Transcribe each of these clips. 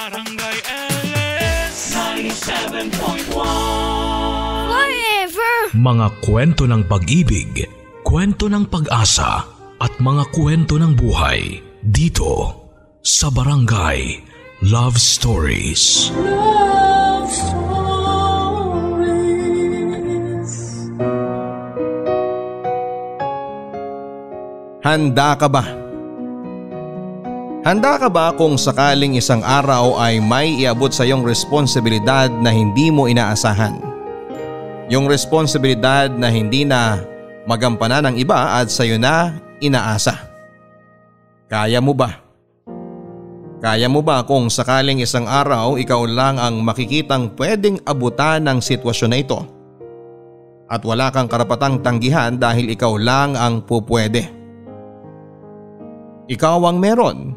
Barangay LS 97.1 Forever! Mga kwento ng pag-ibig, kwento ng pag-asa at mga kwento ng buhay dito sa Barangay Love Stories. Love Stories. Handa ka ba? Handa ka ba kung sakaling isang araw ay may iabot sa iyong responsibilidad na hindi mo inaasahan? Yung responsibilidad na hindi na magampanan ng iba at sa iyo na inaasa. Kaya mo ba? Kaya mo ba kung sakaling isang araw ikaw lang ang makikitang pwedeng abutan ng sitwasyon na ito? At wala kang karapatang tanggihan dahil ikaw lang ang pupwede. Ikaw ang meron.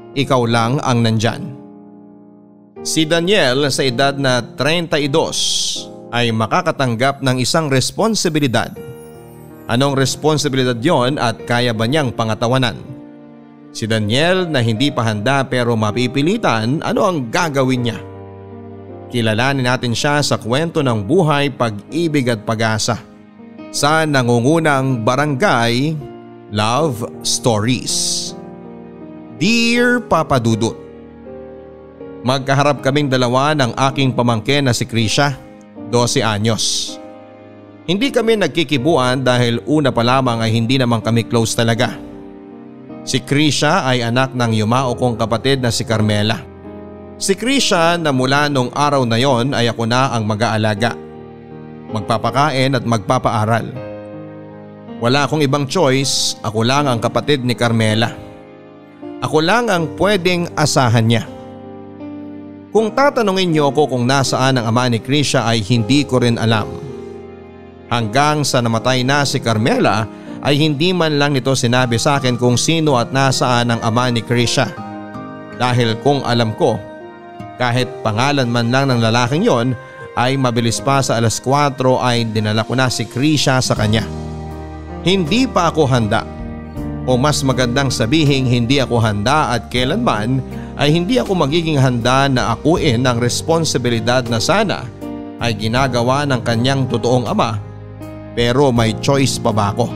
Ikaw lang ang nandyan. Si Daniel sa edad na 32 ay makakatanggap ng isang responsibilidad. Anong responsibilidad yon at kaya ba niyang pangatawanan? Si Daniel na hindi pa handa pero mapipilitan, ano ang gagawin niya? Kilalanin natin siya sa kwento ng buhay, pag-ibig at pag-asa sa nangungunang Barangay Love Stories. Dear Papa Dudut, magkaharap kaming dalawa ng aking pamangkin na si Krisha, 12 anyos. Hindi kami nagkikibuan dahil una pa lamang ay hindi naman kami close talaga. Si Krisha ay anak ng yumao kong kapatid na si Carmela. Si Krisha na mula nung araw na yon ay ako na ang mag-aalaga, magpapakain at magpapaaral. Wala akong ibang choice, ako lang ang kapatid ni Carmela. Ako lang ang pwedeng asahan niya. Kung tatanungin niyo ako kung nasaan ang ama ni Krisha ay hindi ko rin alam. Hanggang sa namatay na si Carmela ay hindi man lang nito sinabi sa akin kung sino at nasaan ang ama ni Krisha. Dahil kung alam ko, kahit pangalan man lang ng lalaking yon ay mabilis pa sa 4:00 ay dinala ko na si Krisha sa kanya. Hindi pa ako handa. O mas magandang sabihin hindi ako handa at kailanman ay hindi ako magiging handa na akuin ang responsibilidad na sana ay ginagawa ng kanyang totoong ama, pero may choice pa ba ako?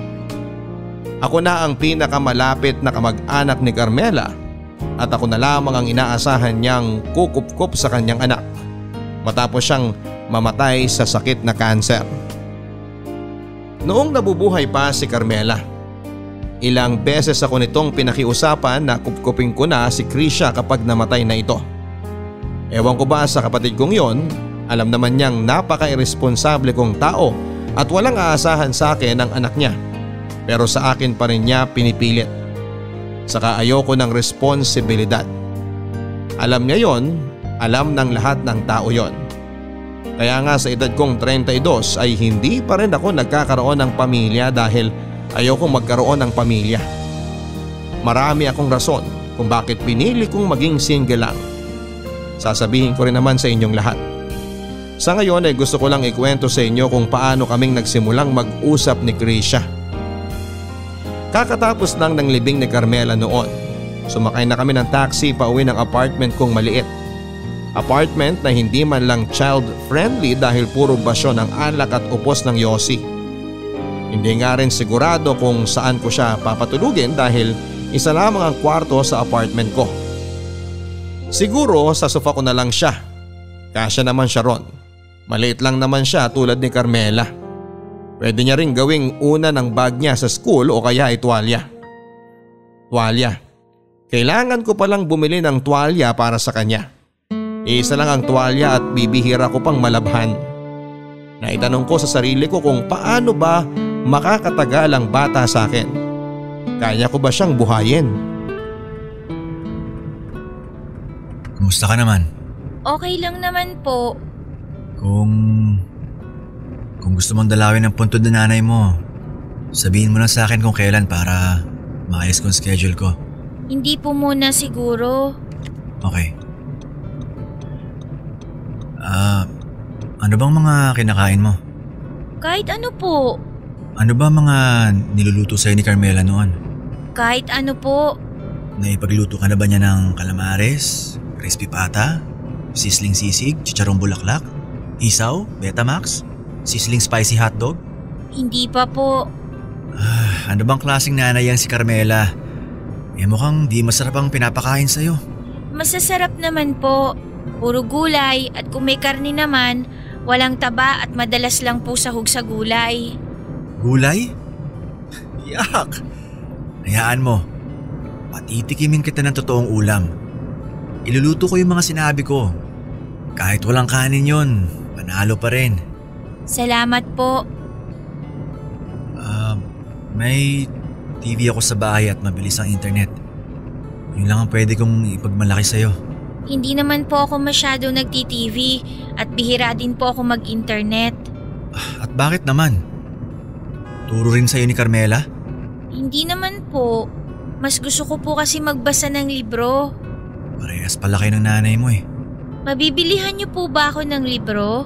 Ako na ang pinakamalapit na kamag-anak ni Carmela at ako na lamang ang inaasahan niyang kukup-kup sa kanyang anak matapos siyang mamatay sa sakit na kanser. Noong nabubuhay pa si Carmela, ilang beses ako nitong pinakiusapan na kupkupin ko na si Krisha kapag namatay na ito. Ewan ko ba sa kapatid kong yon, alam naman niyang napaka-irresponsable kong tao at walang aasahan sa akin ang anak niya. Pero sa akin pa rin niya pinipilit. Saka ayoko ng responsibilidad. Alam niya yon, alam ng lahat ng tao yon. Kaya nga sa edad kong 32 ay hindi pa rin ako nagkakaroon ng pamilya dahil ayokong magkaroon ng pamilya. Marami akong rason kung bakit pinili kong maging single lang. Sasabihin ko rin naman sa inyong lahat. Sa ngayon ay gusto ko lang ikwento sa inyo kung paano kaming nagsimulang mag-usap ni Krisha. Kakatapos lang ng libing ni Carmela noon. Sumakay na kami ng taxi pauwi ng apartment kong maliit. Apartment na hindi man lang child friendly dahil puro basyo ng alak at upos ng yosi. Hindi nga rin sigurado kung saan ko siya papatulugin dahil isa lamang ang kwarto sa apartment ko. Siguro sa sofa ko na lang siya. Kasya naman siya ron. Maliit lang naman siya tulad ni Carmela. Pwede niya rin gawing una ng bag niya sa school o kaya ay tuwalya. Tuwalya. Kailangan ko palang bumili ng tuwalya para sa kanya. Isa lang ang tuwalya at bibihira ko pang malabhan. Naitanong ko sa sarili ko kung paano ba makakatagal ang bata sa akin. Kaya ko ba siyang buhayin? Kumusta ka naman? Okay lang naman po. Kung gusto mong dalawin ang puntod ng nanay mo, sabihin mo lang sa akin kung kailan para maayos ko ang schedule ko. Hindi po muna siguro. Okay. Ano bang mga kinakain mo? Kahit ano po. Ano ba mga niluluto sa'yo ni Carmela noon? Kahit ano po. Naipagluto ka na ba niya ng calamares, crispy pata, sizzling sisig, chicharong bulaklak, isaw, Betamax, sizzling spicy hotdog. Hindi pa po. Ano bang klaseng nanay yang si Carmela? Mukhang di masarap ang pinapakain sa'yo. Masasarap naman po. Puro gulay at kung may karne naman, walang taba at madalas lang po sahog sa gulay. Gulay? Yak! Hayaan mo. Patitikimin kita ng totoong ulam. Iluluto ko yung mga sinabi ko. Kahit walang kanin yon, panalo pa rin. Salamat po. May TV ako sa bahay at mabilis ang internet. Yun lang ang pwede kong ipagmalaki sa'yo. Hindi naman po ako masyado nagti-TV at bihira din po ako mag-internet. At bakit naman? Turo rin sa'yo ni Carmela? Hindi naman po. Mas gusto ko po kasi magbasa ng libro. Parehas pala kayo ng nanay mo eh. Mabibilihan niyo po ba ako ng libro?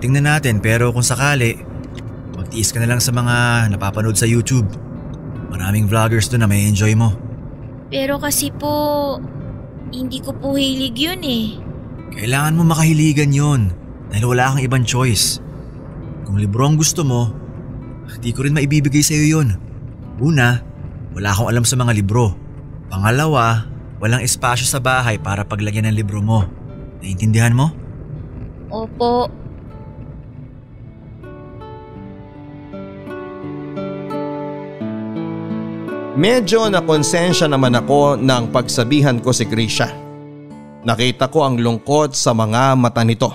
Tingnan natin pero kung sakali, magtiis ka na lang sa mga napapanood sa YouTube. Maraming vloggers doon na may enjoy mo. Pero kasi po, hindi ko po hilig yun eh. Kailangan mo makahiligan yun dahil wala kang ibang choice. Kung libro ang gusto mo, di ko rin maibibigay sa'yo yun. Una, wala akong alam sa mga libro. Pangalawa, walang espasyo sa bahay para paglagyan ng libro mo. Naiintindihan mo? Opo. Medyo nakonsensya naman ako ng pagsabihan ko si Krisha. Nakita ko ang lungkot sa mga mata nito.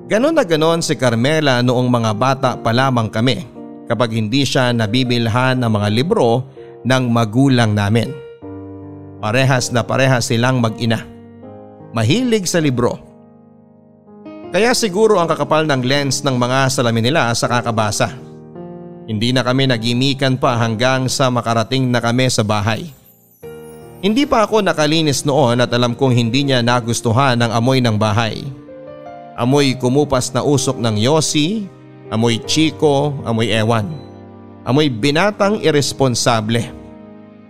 Ganon na ganon si Carmela noong mga bata pa lamang kami kapag hindi siya nabibilhan ng mga libro ng magulang namin. Parehas na parehas silang mag-ina. Mahilig sa libro. Kaya siguro ang kakapal ng lens ng mga salamin nila sa kakabasa. Hindi na kami nagimikan pa hanggang sa makarating na kami sa bahay. Hindi pa ako nakalinis noon at alam kong hindi niya nagustuhan ang amoy ng bahay. Amoy kumupas na usok ng yosi, amoy chiko, amoy ewan. Amoy binatang iresponsable.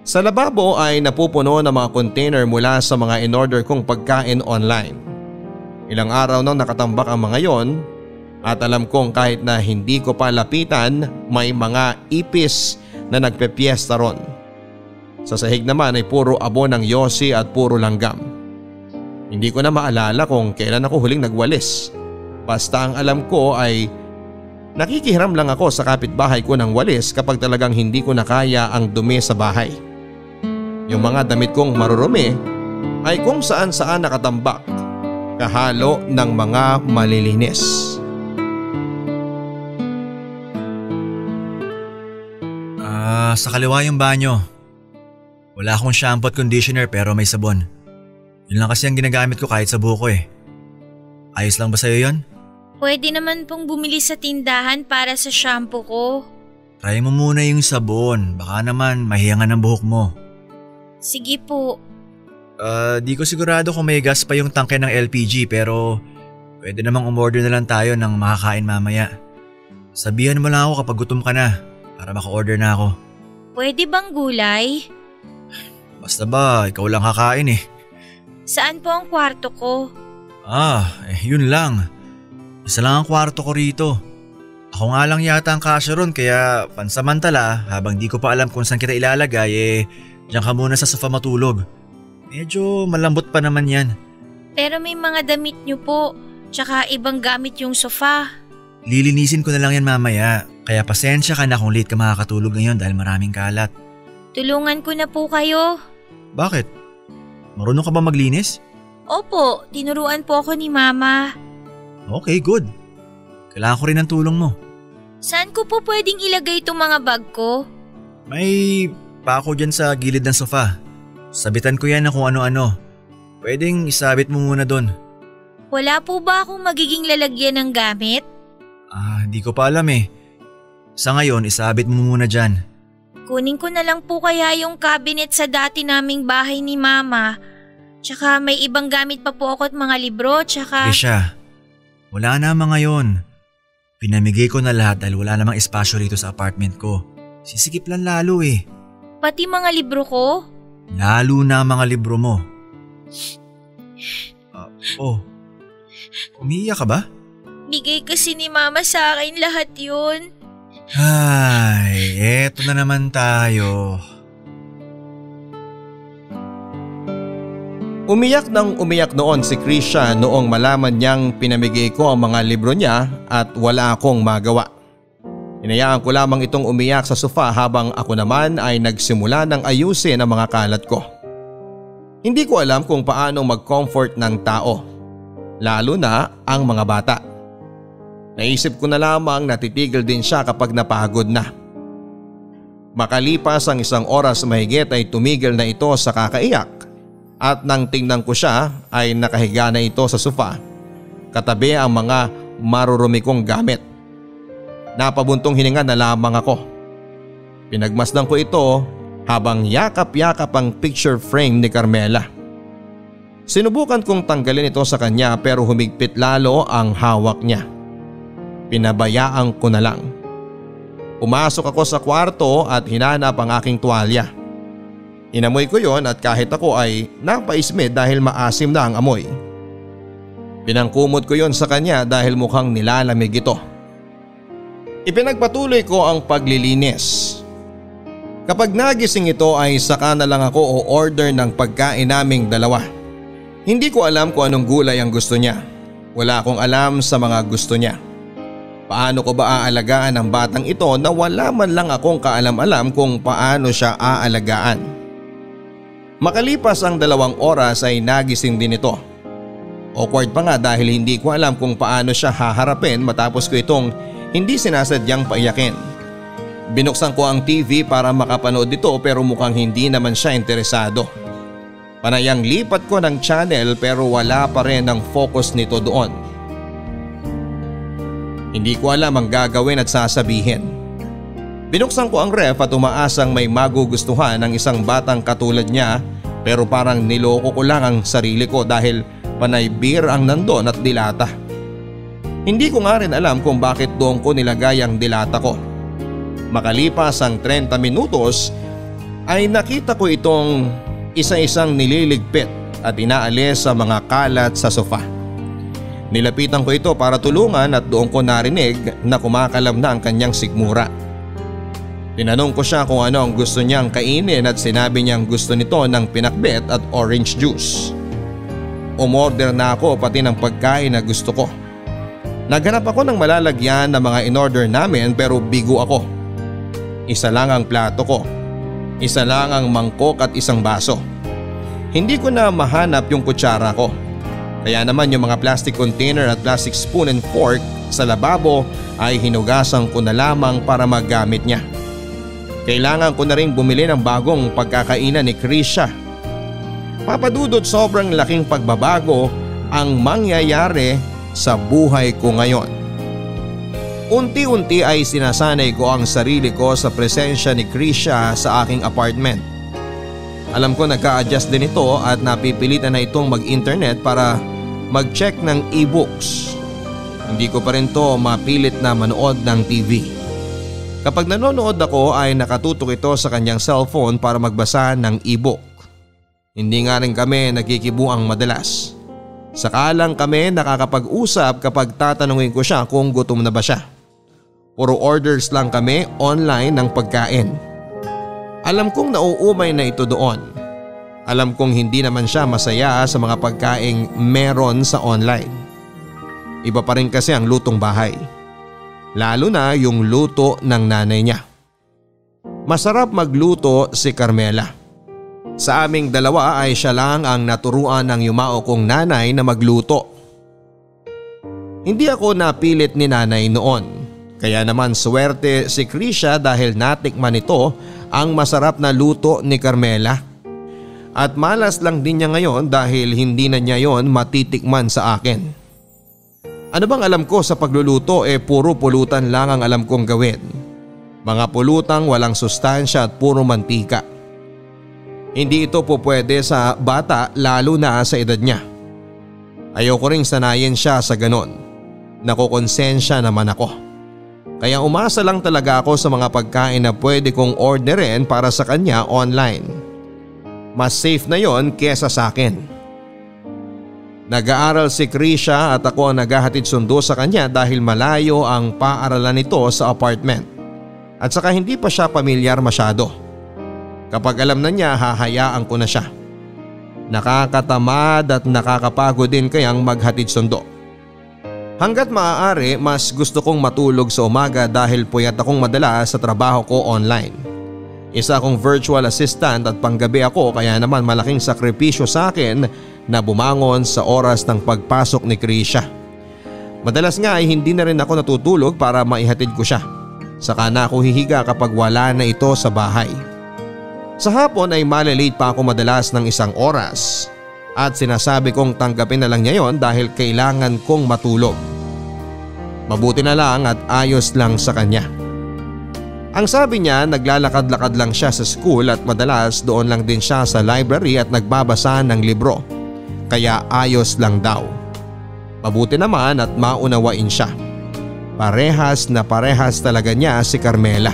Sa lababo ay napupuno ng mga container mula sa mga in-order kong pagkain online. Ilang araw nang nakatambak ang mga yon. At alam kong kahit na hindi ko pa lapitan, may mga ipis na nagpepiesta ron. Sa sahig naman ay puro abo ng yosi at puro langgam. Hindi ko na maalala kung kailan ako huling nagwalis. Basta ang alam ko ay nakikihiram lang ako sa kapitbahay ko ng walis kapag talagang hindi ko na kaya ang dumi sa bahay. Yung mga damit kong marurumi ay kung saan saan nakatambak, kahalo ng mga malilinis. Sa kaliwa yung banyo. Wala akong shampoo at conditioner pero may sabon. Yun lang kasi ang ginagamit ko kahit sa buhok ko eh. Ayos lang ba sa'yo yun? Pwede naman pong bumili sa tindahan para sa shampoo ko. Try mo muna yung sabon. Baka naman mahiyangan ang buhok mo. Sige po. Di ko sigurado kung may gas pa yung tangke ng LPG pero pwede namang umorder na lang tayo ng makakain mamaya. Sabihan mo lang ako kapag gutom ka na para maka-order na ako. Pwede bang gulay? Basta ba, ikaw lang kakain eh. Saan po ang kwarto ko? Yun lang. Isa lang ang kwarto ko rito. Ako nga lang yata ang kasya ron kaya pansamantala habang di ko pa alam kung saan kita ilalagay diyan ka muna sa sofa matulog. Medyo malambot pa naman yan. Pero may mga damit niyo po, tsaka ibang gamit yung sofa. Lilinisin ko na lang yan mamaya. Kaya pasensya ka na kung late ka makakatulog ngayon dahil maraming kalat. Tulungan ko na po kayo. Bakit? Marunong ka ba maglinis? Opo, tinuruan po ako ni Mama. Okay, good. Kailangan ko rin ng tulong mo. Saan ko po pwedeng ilagay itong mga bag ko? May pako dyan sa gilid ng sofa. Sabitan ko yan ng kung ano-ano. Pwedeng isabit mo muna doon. Wala po ba akong magiging lalagyan ng gamit? Di ko pa alam eh. Sa ngayon, isabit mo muna dyan. Kunin ko na lang po kaya yung cabinet sa dati naming bahay ni Mama. Tsaka may ibang gamit pa po ako at mga libro, tsaka… Krisha, wala na mga yon. Pinamigay ko na lahat dahil wala namang espasyo rito sa apartment ko. Sisikip lang lalo eh. Pati mga libro ko? Lalo na mga libro mo. Umiiyak ka ba? Bigay kasi ni Mama sa akin lahat yun. Ay, eto na naman tayo. Umiyak nang umiyak noon si Krisha noong malaman niyang pinamigay ko ang mga libro niya at wala akong magawa. Hinayaan ko lamang itong umiyak sa sofa habang ako naman ay nagsimula ng ayusin ang mga kalat ko. Hindi ko alam kung paano mag-comfort ng tao, lalo na ang mga bata. Naisip ko na lamang na titigil din siya kapag napagod na. Makalipas ang 1 oras mahigit ay tumigil na ito sa kakaiyak at nang tingnan ko siya ay nakahiga na ito sa sofa, katabi ang mga marurumi kong gamit. Napabuntong hininga na lamang ako. Pinagmasdan ko ito habang yakap-yakap ang picture frame ni Carmela. Sinubukan kong tanggalin ito sa kanya pero humigpit lalo ang hawak niya. Pinabayaan ko na lang. Pumasok ako sa kwarto at hinanap ang aking tuwalya. Inamoy ko yon at kahit ako ay napaismid dahil maasim na ang amoy. Pinangkumot ko yon sa kanya dahil mukhang nilalamig ito. Ipinagpatuloy ko ang paglilinis. Kapag nagising ito ay saka na lang ako o-order ng pagkain naming dalawa. Hindi ko alam kung anong gulay ang gusto niya. Wala akong alam sa mga gusto niya. Paano ko ba aalagaan ang batang ito na wala man lang akong kaalam-alam kung paano siya aalagaan? Makalipas ang 2 oras ay nagising din ito. Awkward pa nga dahil hindi ko alam kung paano siya haharapin matapos ko itong hindi sinasadyang paiyakin. Binuksan ko ang TV para makapanood dito pero mukhang hindi naman siya interesado. Panayang lipat ko ng channel pero wala pa rin ang focus nito doon. Hindi ko alam ang gagawin at sasabihin. Binuksan ko ang ref at umaasang may magugustuhan ng isang batang katulad niya pero parang niloko ko lang ang sarili ko dahil panay beer ang nandon at dilata. Hindi ko nga rin alam kung bakit doon ko nilagay ang dilata ko. Makalipas ang 30 minutos ay nakita ko itong isa-isang nililigpit at inaalis sa mga kalat sa sofa. Nilapitan ko ito para tulungan at doon ko narinig na kumakalam na ang kanyang sigmura. Tinanong ko siya kung ano ang gusto niyang kainin at sinabi niyang gusto nito ng pinakbet at orange juice. Umorder na ako pati ng pagkain na gusto ko. Naghanap ako ng malalagyan ng mga in-order namin pero bigo ako. Isa lang ang plato ko. Isa lang ang mangkok at isang baso. Hindi ko na mahanap yung kutsara ko. Kaya naman yung mga plastic container at plastic spoon and fork sa lababo ay hinugasan ko na lamang para magamit niya. Kailangan ko na rin bumili ng bagong pagkakainan ni Krisha. Papadudot sobrang laking pagbabago ang mangyayari sa buhay ko ngayon. Unti-unti ay sinasanay ko ang sarili ko sa presensya ni Krisha sa aking apartment. Alam ko nagka-adjust din ito at napipilitan na itong mag-internet para mag-check ng e-books. Hindi ko pa rin to mapilit na manood ng TV. Kapag nanonood ako ay nakatutok ito sa kanyang cellphone para magbasa ng e-book. Hindi nga rin kami nagkikibuang madalas. Saka lang kami nakakapag-usap kapag tatanungin ko siya kung gutom na ba siya. Puro orders lang kami online ng pagkain. Alam kong nauumay na ito doon. Alam kong hindi naman siya masaya sa mga pagkaing meron sa online. Iba pa rin kasi ang lutong bahay. Lalo na yung luto ng nanay niya. Masarap magluto si Carmela. Sa aming dalawa ay siya lang ang naturuan ng yumao kong nanay na magluto. Hindi ako napilit ni nanay noon. Kaya naman swerte si Krisha dahil natikman nito ang masarap na luto ni Carmela. At malas lang din niya ngayon dahil hindi na niya yon matitikman sa akin. Ano bang alam ko sa pagluluto puro pulutan lang ang alam kong gawin. Mga pulutang walang sustansya at puro mantika. Hindi ito po pwede sa bata lalo na sa edad niya. Ayoko ring sanayin siya sa ganon. Nakukonsensya naman ako. Kaya umasa lang talaga ako sa mga pagkain na pwede kong orderin para sa kanya online. Mas safe na yon kesa sa akin. Nag-aaral si Krisha at ako ang naghahatid sundo sa kanya dahil malayo ang paaralan nito sa apartment. At saka hindi pa siya pamilyar masyado. Kapag alam na niya, hahayaan ko na siya. Nakakatamad at nakakapagod din kayang maghatid sundo. Hanggat maaari, mas gusto kong matulog sa umaga dahil puyat akong madala sa trabaho ko online. Isa akong virtual assistant at panggabi ako, kaya naman malaking sakripisyo sa akin na bumangon sa oras ng pagpasok ni Krisha. Madalas nga ay hindi na rin ako natutulog para maihatid ko siya. Saka na ako hihiga kapag wala na ito sa bahay. Sa hapon ay malilate pa ako madalas ng 1 oras at sinasabi kong tanggapin na lang niya yon dahil kailangan kong matulog. Mabuti na lang at ayos lang sa kanya. Ang sabi niya, naglalakad-lakad lang siya sa school at madalas doon lang din siya sa library at nagbabasa ng libro. Kaya ayos lang daw. Mabuti naman at maunawain siya. Parehas na parehas talaga niya si Carmela.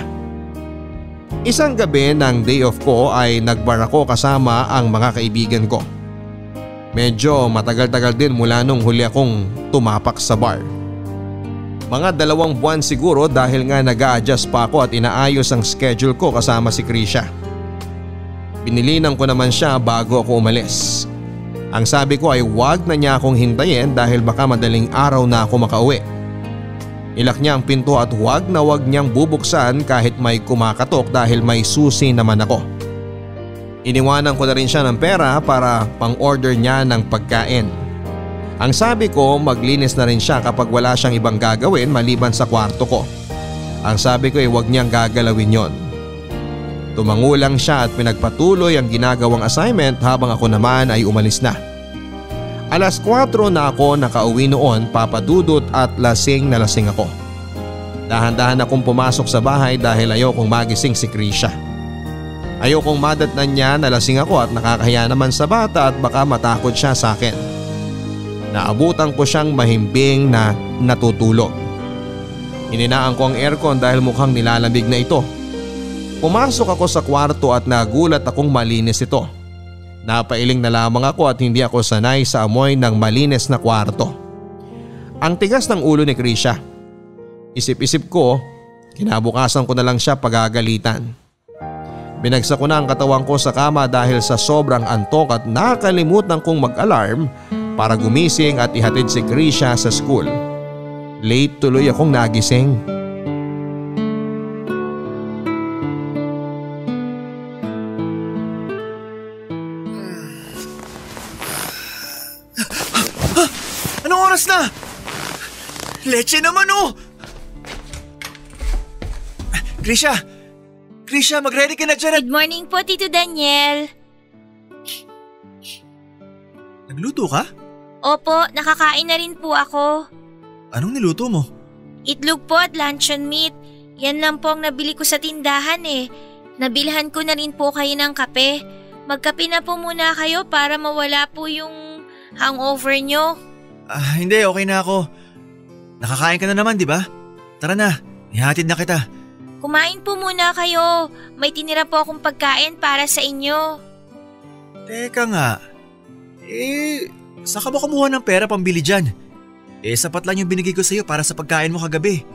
Isang gabi ng day off ko ay nagbar ako kasama ang mga kaibigan ko. Medyo matagal-tagal din mula nung huli akong tumapak sa bar. Mga 2 buwan siguro dahil nga nag-a-adjust pa ako at inaayos ang schedule ko kasama si Krisha. Pinilinan ko naman siya bago ako umalis. Ang sabi ko ay wag na niya akong hintayin dahil baka madaling araw na ako makauwi. Ilak niya ang pinto at wag na wag niyang bubuksan kahit may kumakatok dahil may susi naman ako. Iniwanan ko na rin siya ng pera para pang-order niya ng pagkain. Ang sabi ko, maglinis na rin siya kapag wala siyang ibang gagawin maliban sa kwarto ko. Ang sabi ko ay huwag niyang gagalawin yon. Tumango lang siya at pinagpatuloy ang ginagawang assignment habang ako naman ay umalis na. 4:00 na ako nakauwi noon, papadudot at lasing na lasing ako. Dahan-dahan akong pumasok sa bahay dahil ayokong magising si Krisha. Ayokong madatnan niya na lasing ako at nakakahiya naman sa bata at baka matakot siya sa akin. Naabutan ko siyang mahimbing na natutulog. Hininaan ko ang aircon dahil mukhang nilalamig na ito. Pumasok ako sa kwarto at nagulat akong malinis ito. Napailing na lamang ako at hindi ako sanay sa amoy ng malinis na kwarto. Ang tigas ng ulo ni Krisha. Isip-isip ko, kinabukasan ko na lang siya pagagalitan. Binagsak ko na ang katawan ko sa kama dahil sa sobrang antok at nakalimutan kong mag-alarm para gumising at ihatid si Krisha sa school. Late tuloy akong nagising. Anong oras na? Leche naman oh! Krisha! Krisha, mag-ready ka na dyan. Good morning po, Tito Daniel. Nagluto ka? Opo, nakakain na rin po ako. Anong niluto mo? Itlog po at luncheon meat. Yan lang po ang nabili ko sa tindahan eh. Nabilhan ko na rin po kayo ng kape. Magkape na po muna kayo para mawala po yung hangover nyo. Hindi, okay na ako. Nakakain ka na naman, di ba? Tara na, ihatid na kita. Kumain po muna kayo. May tinira po akong pagkain para sa inyo. Teka nga. Saan ka ba kumuha ng pera pambili dyan? Sapat lang yung binigay ko sa'yo para sa pagkain mo kagabi.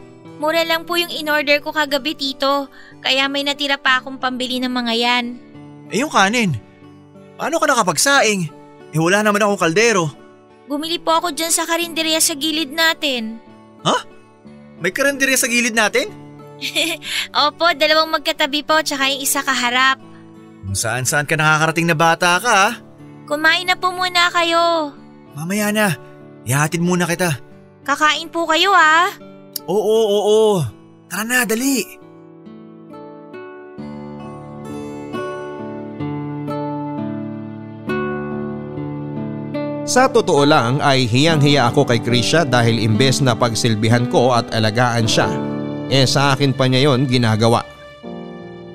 Mura lang po yung in-order ko kagabi, Tito. Kaya may natira pa akong pambili ng mga yan. Yung kanin. Paano ka nakapagsaing? Wala naman akong kaldero. Bumili po ako dyan sa karinderya sa gilid natin. Ha? May karinderya sa gilid natin? Opo, 2 magkatabi po tsaka yung isa kaharap. Saan-saan ka nakakarating na bata ka ha? Kumain na po muna kayo. Mamaya na, ihatid muna kita. Kakain po kayo ah. Oo. Tara na, dali. Sa totoo lang ay hiyang-hiya ako kay Krisha dahil imbes na pagsilbihan ko at alagaan siya, sa akin pa niya yon ginagawa.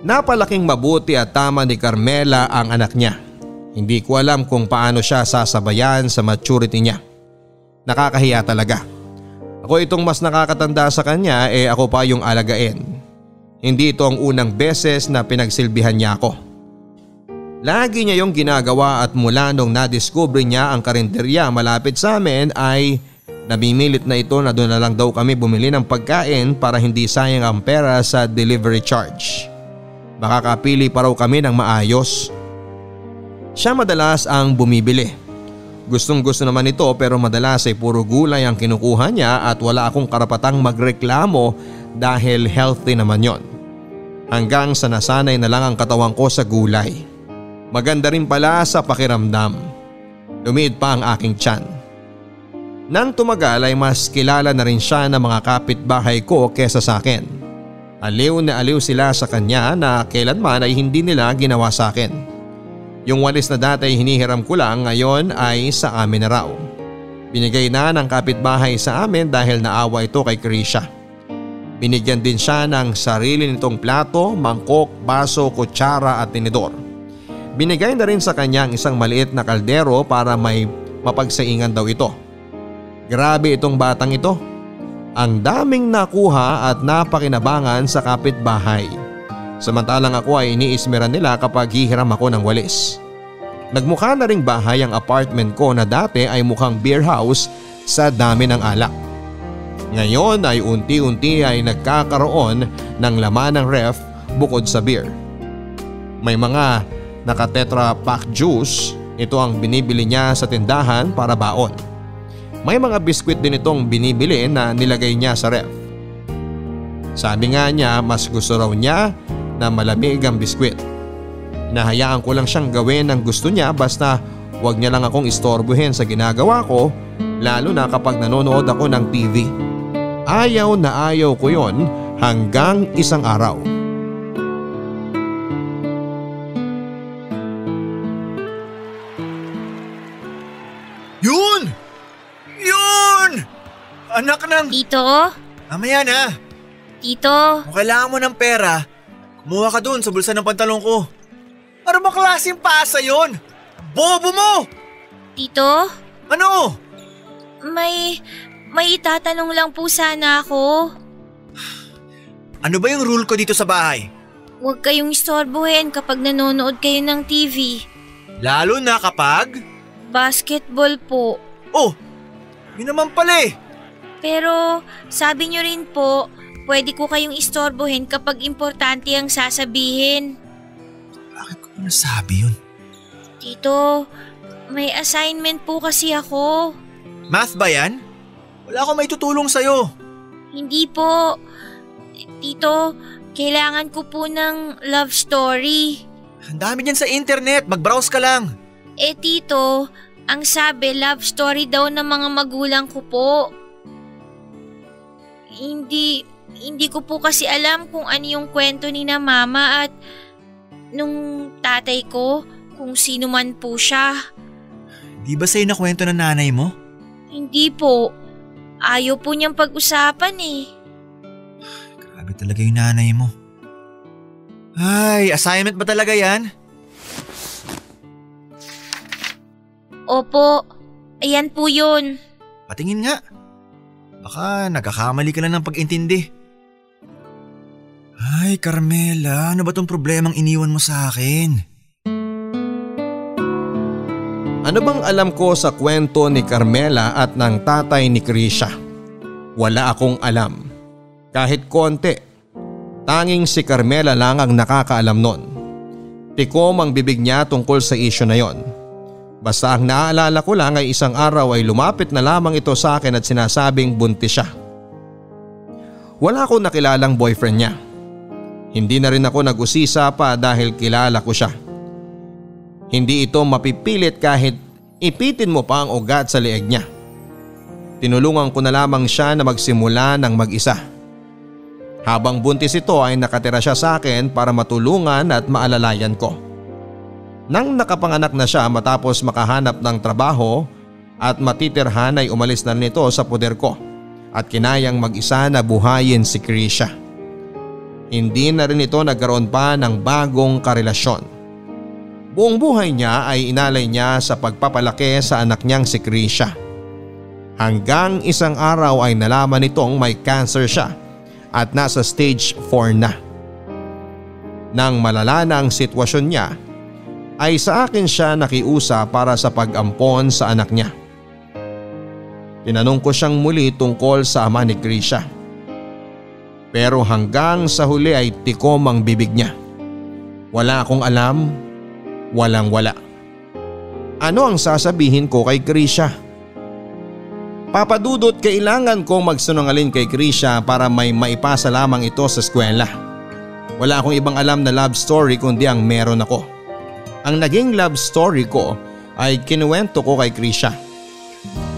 Napalaking mabuti at tama ni Carmela ang anak niya. Hindi ko alam kung paano siya sasabayan sa maturity niya. Nakakahiya talaga. Ako itong mas nakakatanda sa kanya, ako pa yung alagain. Hindi ito ang unang beses na pinagsilbihan niya ako. Lagi niya yung ginagawa at mula nung nadiskubre niya ang karinderya malapit sa amin ay namimilit na ito na doon na lang daw kami bumili ng pagkain para hindi sayang ang pera sa delivery charge. Makakapili pa raw kami ng maayos. Siya madalas ang bumibili. Gustong gusto naman ito pero madalas ay puro gulay ang kinukuha niya at wala akong karapatang magreklamo dahil healthy naman yon. Hanggang sa nasanay na lang ang katawan ko sa gulay. Maganda rin pala sa pakiramdam. Lumiit pa ang aking tiyan. Nang tumagal ay mas kilala na rin siya ng mga kapitbahay ko kesa sa akin. Aliw na aliw sila sa kanya na kailanman ay hindi nila ginawa sa akin. Yung walis na dati hinihiram ko lang ngayon ay sa amin na raw. Binigay na ng kapitbahay sa amin dahil naawa ito kay Krisha. Binigyan din siya ng sarili nitong plato, mangkok, baso, kutsara at tinidor. Binigay na rin sa kanya ang isang maliit na kaldero para may mapagsaingan daw ito. Grabe itong batang ito. Ang daming nakuha at napakinabangan sa kapitbahay. Samantalang ako ay iniismeran nila kapag hihiram ako ng walis. Nagmukha na ring bahay ang apartment ko na dati ay mukhang beer house sa dami ng alak. Ngayon ay unti-unti ay nagkakaroon ng laman ng ref bukod sa beer. May mga naka-tetra pack juice, ito ang binibili niya sa tindahan para baon. May mga biskwit din itong binibili na nilagay niya sa ref. Sabi nga niya mas gusto raw niya na malamig ang biskwit. Nahayaan ko lang siyang gawin ang gusto niya basta wag niya lang akong istorbohin sa ginagawa ko, lalo na kapag nanonood ako ng TV. Ayaw na ayaw ko yon hanggang isang araw. Yun! Yun! Anak ng… Tito? Mamaya na. Tito? Kung kailangan mo ng pera, kumuha ka dun sa bulsa ng pantalong ko. Ano ba klaseng pasa yun? Bobo mo! Tito? Ano? May itatanong lang po sana ako. Ano ba yung rule ko dito sa bahay? Huwag kayong istorbohin kapag nanonood kayo ng TV. Lalo na kapag… Basketball po. Oh, yun naman pala eh. Pero sabi niyo rin po, pwede ko kayong istorbohin kapag importante ang sasabihin. Bakit ko nasabi yun? Tito, may assignment po kasi ako. Math ba yan? Wala akong maitutulong sa'yo. Hindi po. Tito, kailangan ko po ng love story. Ang dami dyan sa internet, mag-browse ka lang. Tito, ang sabi love story daw ng mga magulang ko po. Hindi ko po kasi alam kung ano yung kwento ni na mama at nung tatay ko, kung sino man po siya. Di ba sa'yo na kwento ng nanay mo? Hindi po. Ayaw po niyang pag-usapan eh. Grabe talaga yung nanay mo. Ay, assignment ba talaga yan? Opo, ayan po yun. Patingin nga. Baka nagkakamali ka lang ng pag-intindi. Ay, Carmela, ano ba tong problemang iniwan mo sa akin? Ano bang alam ko sa kwento ni Carmela at ng tatay ni Krisha? Wala akong alam. Kahit konti. Tanging si Carmela lang ang nakakaalam nun. Tikom ang bibig niya tungkol sa isyu na yon. Basta ang naaalala ko lang ay isang araw ay lumapit na lamang ito sa akin at sinasabing buntis siya. Wala akong nakilalang boyfriend niya. Hindi na rin ako nag-usisa pa dahil kilala ko siya. Hindi ito mapipilit kahit ipitin mo pa ang ugat sa leeg niya. Tinulungan ko na lamang siya na magsimula ng mag-isa. Habang buntis ito ay nakatira siya sa akin para matulungan at maalalayan ko. Nang nakapanganak na siya matapos makahanap ng trabaho at matitirhan ay umalis na nito sa poder ko at kinayang mag-isa na buhayin si Krisha. Hindi na rin ito nagkaroon pa ng bagong karelasyon. Buong buhay niya ay inalay niya sa pagpapalaki sa anak niyang si Krisha. Hanggang isang araw ay nalaman nitong may cancer siya at nasa stage 4 na. Nang malala na ang sitwasyon niya, ay sa akin siya nakiusap para sa pag-ampon sa anak niya. Tinanong ko siyang muli tungkol sa ama ni Krisha. Pero hanggang sa huli ay tikom ang bibig niya. Wala akong alam, walang wala. Ano ang sasabihin ko kay Krisha? Papa Dudut, kailangan kong magsunungaling kay Krisha para may maipasa lamang ito sa eskwela. Wala akong ibang alam na love story kundi ang meron ako. Ang naging love story ko ay kinuwento ko kay Krisha.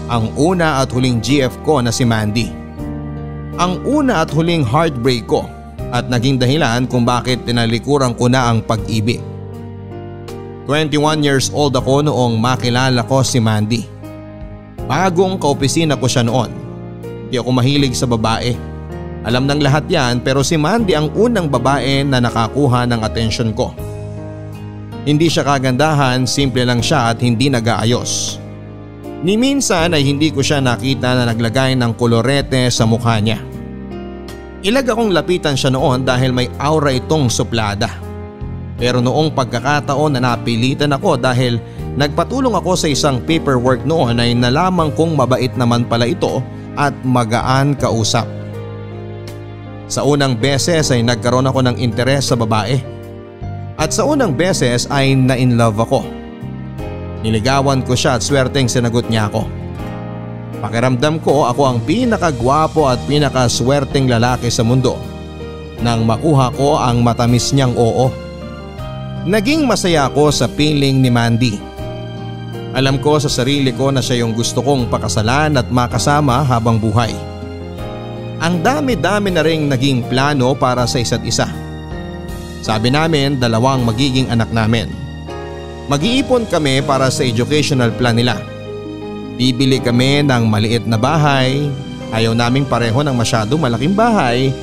Ang una at huling GF ko na si Mandy. Ang una at huling heartbreak ko at naging dahilan kung bakit tinalikuran ko na ang pag-ibig. 21 years old ako noong makilala ko si Mandy. Bagong kaopisina ko siya noon. Di ako mahilig sa babae. Alam ng lahat yan, pero si Mandy ang unang babae na nakakuha ng atensyon ko. Hindi siya kagandahan, simple lang siya at hindi nag-aayos. Ni minsan ay hindi ko siya nakita na naglagay ng kolorete sa mukha niya. Ilag akong lapitan siya noon dahil may aura itong suplada. Pero noong pagkakataon na napilitan ako dahil nagpatulong ako sa isang paperwork noon ay nalaman kong mabait naman pala ito at magaan kausap. Sa unang beses ay nagkaroon ako ng interes sa babae. At sa unang beses ay na-inlove ako. Niligawan ko siya at swerteng sinagot niya ako. Pakiramdam ko ako ang pinakagwapo at pinakaswerteng lalaki sa mundo nang makuha ko ang matamis niyang oo. Naging masaya ako sa piling ni Mandy. Alam ko sa sarili ko na siya yung gusto kong pakasalan at makasama habang buhay. Ang dami-dami na ring naging plano para sa isa't isa. Sabi namin 2 magiging anak namin. Mag-iipon kami para sa educational plan nila. Bibili kami ng maliit na bahay. Ayaw naming pareho ng masyado malaking bahay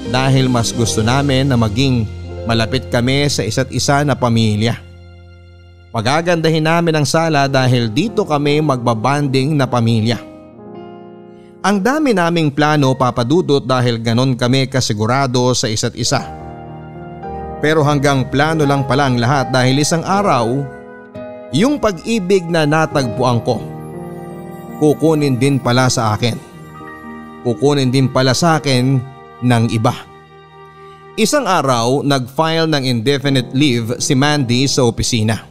dahil mas gusto namin na maging malapit kami sa isa't isa na pamilya. Pagagandahin namin ang sala dahil dito kami magbabanding na pamilya. Ang dami naming plano, Papa Dudut, dahil ganon kami kasigurado sa isa't isa. Pero hanggang plano lang pala ang lahat dahil isang araw, yung pag-ibig na natagpuan ko, kukunin din pala sa akin. Kukunin din pala sa akin ng iba. Isang araw, nag-file ng indefinite leave si Mandy sa opisina.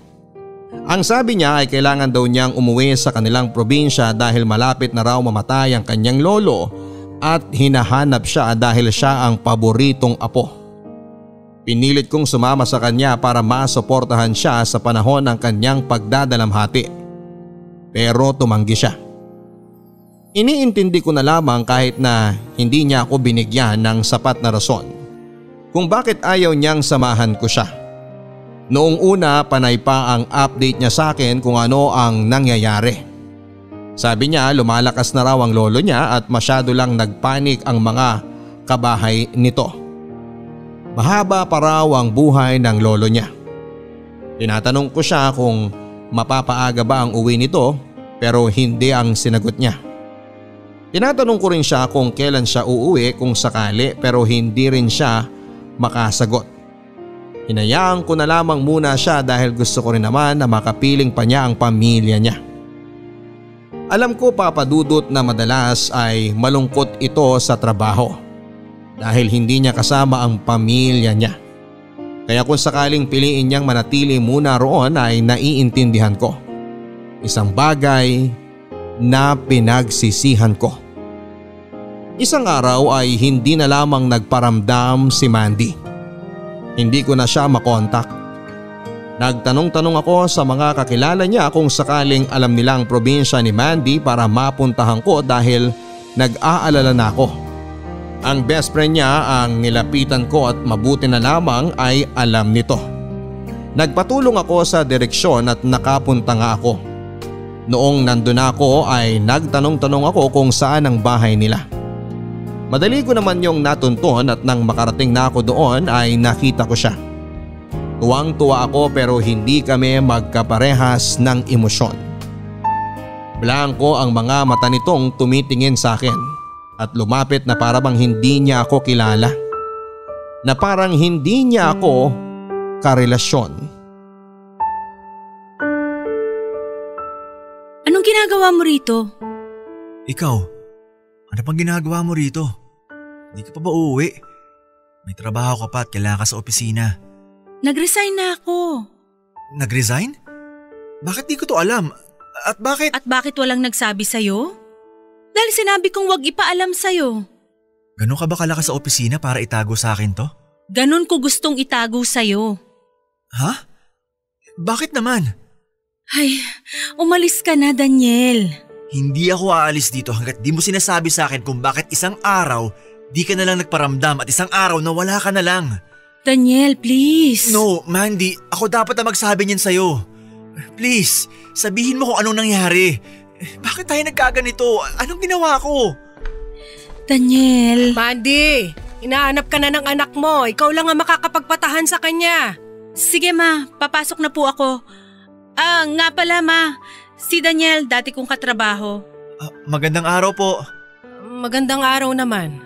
Ang sabi niya ay kailangan daw niyang umuwi sa kanilang probinsya dahil malapit na raw mamatay ang kanyang lolo at hinahanap siya dahil siya ang paboritong apo. Pinilit kong sumama sa kanya para masuportahan siya sa panahon ng kanyang pagdadalamhati. Pero tumanggi siya. Iniintindi ko na lamang kahit na hindi niya ako binigyan ng sapat na rason kung bakit ayaw niyang samahan ko siya. Noong una, panay pa ang update niya sa akin kung ano ang nangyayari. Sabi niya lumalakas na raw ang lolo niya at masyado lang nagpanik ang mga kabahay nito. Mahaba pa raw ang buhay ng lolo niya. Tinatanong ko siya kung mapapaaga ba ang uwi nito pero hindi ang sinagot niya. Tinatanong ko rin siya kung kailan siya uuwi kung sakali pero hindi rin siya makasagot. Hinayaan ko na lamang muna siya dahil gusto ko rin naman na makapiling pa niya ang pamilya niya. Alam ko, Papa Dudut, na madalas ay malungkot ito sa trabaho dahil hindi niya kasama ang pamilya niya. Kaya kung sakaling piliin niyang manatili muna roon ay naiintindihan ko. Isang bagay na pinagsisihan ko. Isang araw ay hindi na lamang nagparamdam si Mandy. Hindi ko na siya makontak. Nagtanong-tanong ako sa mga kakilala niya kung sakaling alam nilang probinsya ni Mandy para mapuntahan ko dahil nag-aalala na ako. Ang best friend niya ang nilapitan ko at mabuti na lamang ay alam nito. Nagpatulong ako sa direksyon at nakapunta nga ako. Noong nandun ako ay nagtanong-tanong ako kung saan ang bahay nila. Madali ko naman yung natuntun at nang makarating na ako doon ay nakita ko siya. Tuwang-tuwa ako pero hindi kami magkaparehas ng emosyon. Blanko ang mga mata nitong tumitingin sa akin at lumapit na parang hindi niya ako kilala. Na parang hindi niya ako karelasyon. ginagawa mo rito? Ikaw, ano pang ginagawa mo rito? Hindi ka pa ba uuwi? May trabaho ka pa at kailangan ka sa opisina. Nag-resign na ako. Nag-resign? Bakit di ko to alam? At bakit? At bakit walang nagsabi sa'yo? Dahil sinabi kong wag ipaalam sa'yo. Ganun ka ba kalakas sa opisina para itago sa akin to? Ganon ko gustong itago sa'yo. Ha? Bakit naman? Ay, umalis ka na, Daniel. Hindi ako aalis dito hanggat di mo sinasabi sa akin kung bakit isang araw di ka na lang nagparamdam at isang araw na wala ka na lang. Daniel, please. No, Mandy. Ako dapat na magsabi niyan sa'yo. Please, sabihin mo kung anong nangyari. Bakit tayo nagkaganito? Anong ginawa ko? Daniel. Mandy, inaanap ka na ng anak mo. Ikaw lang ang makakapagpatahan sa kanya. Sige ma, papasok na po ako. Nga pala ma, si Daniel dati kong katrabaho. Magandang araw po. Magandang araw naman.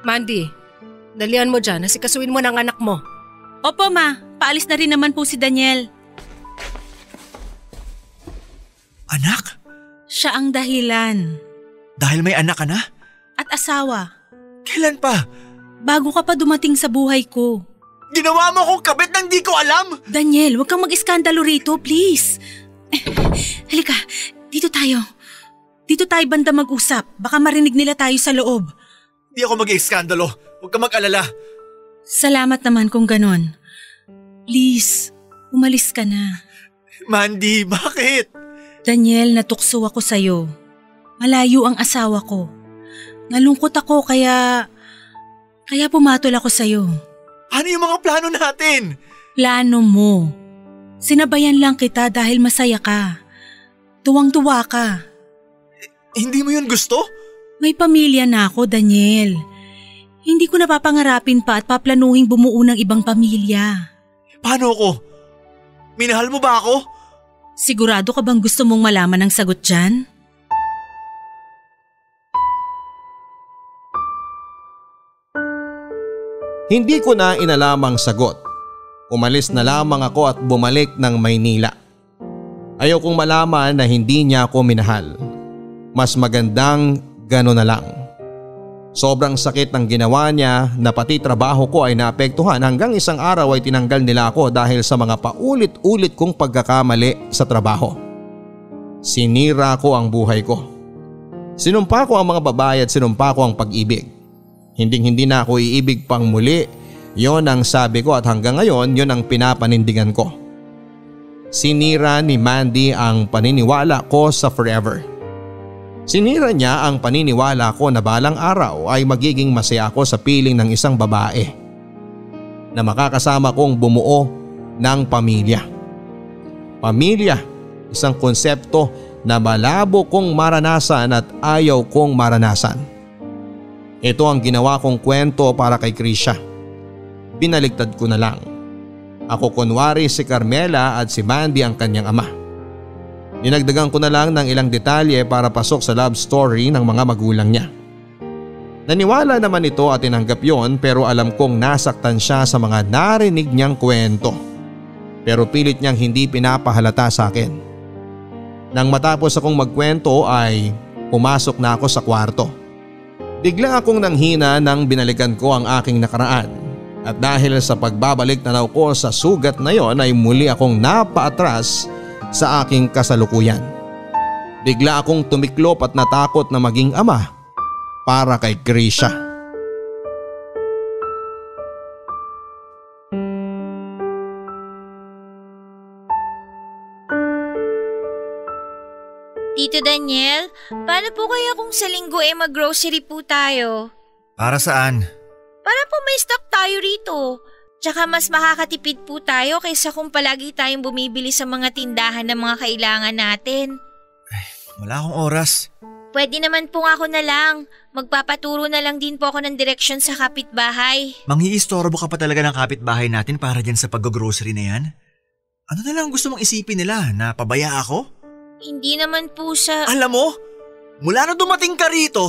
Mandy, dalian mo dyan. Asikasuin mo ng anak mo. Opo ma, paalis na rin naman po si Daniel. Anak? Siya ang dahilan. Dahil may anak ka na? At asawa. Kailan pa? Bago ka pa dumating sa buhay ko. Ginawa mo akong kabit nang di ko alam! Daniel, huwag kang mag-iskandalo rito, please. Halika, dito tayo. Dito tayo banda mag-usap. Baka marinig nila tayo sa loob. Di ako mag-iskandalo. Huwag ka mag-alala. Salamat naman kung ganon. Please, umalis ka na. Mandy, bakit? Daniel, natukso ako sa'yo. Malayo ang asawa ko. Nalungkot ako kaya pumatol ako sa'yo. Ano yung mga plano natin? Plano mo. Sinabayan lang kita dahil masaya ka. Tuwang-tuwa ka. Hindi mo yun gusto? May pamilya na ako, Daniel. Hindi ko napapangarapin pa at paplanuhin bumuo ng ibang pamilya. Paano ako? Minahal mo ba ako? Sigurado ka bang gusto mong malaman ang sagot dyan? Hindi ko na inalamang sagot. Umalis na lamang ako at bumalik ng Maynila. Ayaw kong malaman na hindi niya ako minahal. Mas magandang gano'n na lang. Sobrang sakit ng ginawa niya na pati trabaho ko ay naapektuhan hanggang isang araw ay tinanggal nila ako dahil sa mga paulit-ulit kong pagkakamali sa trabaho. Sinira ko ang buhay ko. Sinumpa ko ang mga babae at sinumpa ko ang pag-ibig. Hinding-hindi na ako iibig pang muli, yon ang sabi ko at hanggang ngayon yon ang pinapanindigan ko. Sinira ni Mandy ang paniniwala ko sa forever. Sinira niya ang paniniwala ko na balang araw ay magiging masaya ako sa piling ng isang babae na makakasama kong bumuo ng pamilya. Pamilya, isang konsepto na malabo kong maranasan at ayaw kong maranasan. Ito ang ginawa kong kwento para kay Krisha. Binaligtad ko na lang. Ako kunwari si Carmela at si Mandy ang kanyang ama. Dinagdagan ko na lang ng ilang detalye para pasok sa love story ng mga magulang niya. Naniwala naman ito at tinanggap yon pero alam kong nasaktan siya sa mga narinig niyang kwento. Pero pilit niyang hindi pinapahalata sa akin. Nang matapos akong magkwento ay pumasok na ako sa kwarto. Bigla akong nanghina nang binalikan ko ang aking nakaraan at dahil sa pagbabalik tanaw ko sa sugat na yon ay muli akong napaatras sa aking kasalukuyan. Bigla akong tumiklop at natakot na maging ama para kay Krisha. Tito Daniel, paano po kaya kung sa linggo mag-grocery po tayo? Para saan? Para po may stock tayo rito. Tsaka mas makakatipid po tayo kaysa kung palagi tayong bumibili sa mga tindahan ng mga kailangan natin. Wala akong oras. Pwede naman po ako na lang. Magpapaturo na lang din po ako ng direksyon sa kapitbahay. Manghiistorbo ka pa talaga ng kapitbahay natin para dyan sa pag-grocery na yan? Ano na lang gusto mong isipin nila? Na pabaya ako? Hindi naman po sa… Alam mo, mula na dumating ka rito,